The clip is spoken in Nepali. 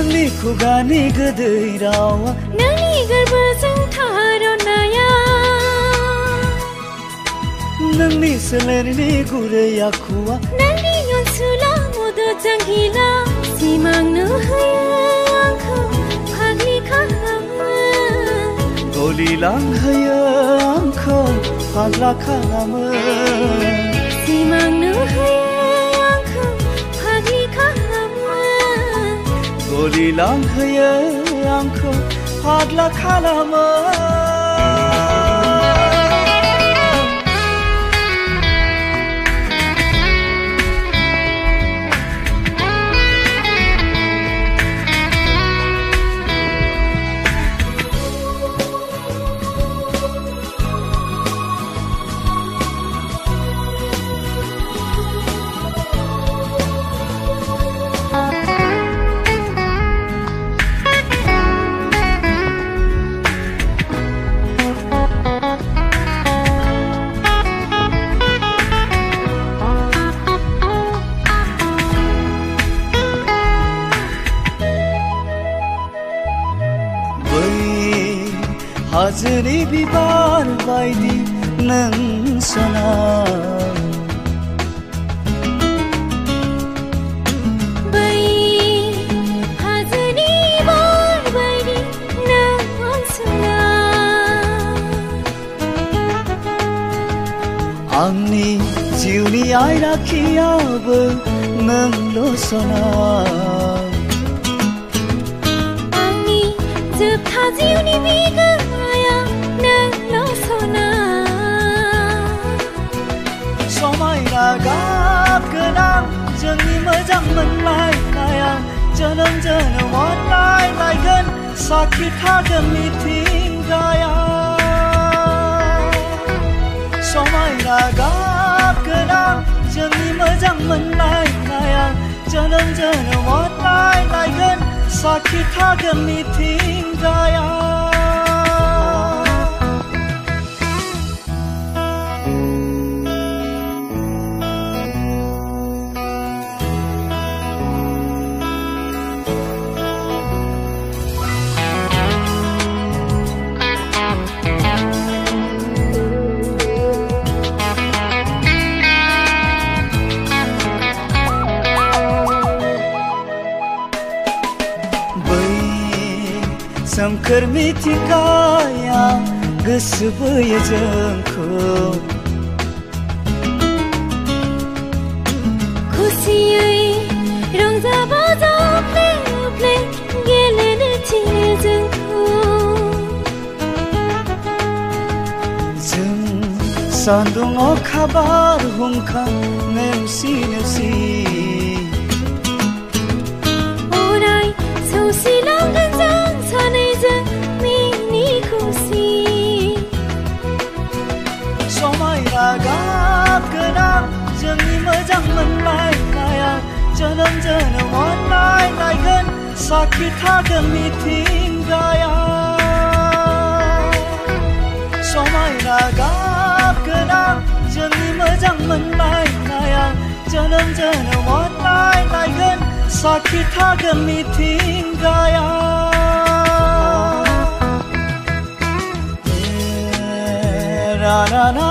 नोंनि खुगानि गोदै रावा नोंनि गोरबोजों थारनाया नोंनि सोलेरनि गुरै आखुआ नोंनि अनसुला मददजों गिला सिमांनो होयो आंखौ फाग्लि खालामो गलिलांहोयो आंखौ फाग्ला खालामो सिमांनो होयो आंखौ फाग्लि खालामो गलिलांहोयो आंखौ फाग्ला खालामो हाजोनि बिबार बायदि नों सना बै हाजोनि बिबार बायदि नों सना आंनि जिउनि आइराखियाबो नोंल' सना आंनि जोबथा जिउनि बिगोमाया नोंल' सना समायना गाब गोनां जोंनि मोजां मोनलायनाया जोनोम जोनोम अनलायलायगोन साखि थागोन मिथिंगाया समायना गाब गोनां जोंनि मोजां मोनलायनाया जोनोम जोनोम अनलायलायगोन साखि थागोन मिथिंगाया सोमखोर मिथिंगाया गोसो बोयो जोंखौ खुसियै रंजा बाजा प्ले प्ले गेलेनो थिनो जोंखौ जों सान्दुं अखा बारहुंखा नेवसि नेवसि अराय सौसिलांगोन जों सानैजों मिनि खुसि समायना गाब गोनां जोंनि मोजां मोनलायनाया जोनोम जोनोम अनलायलायगोन साखि थागोन मिथिंगाया समायना गाब गोनां जोंनि मोजां मोनलायनाया जोनोम जोनोम अनलायलायगोन साखि थागोन मिथिंगाया na na na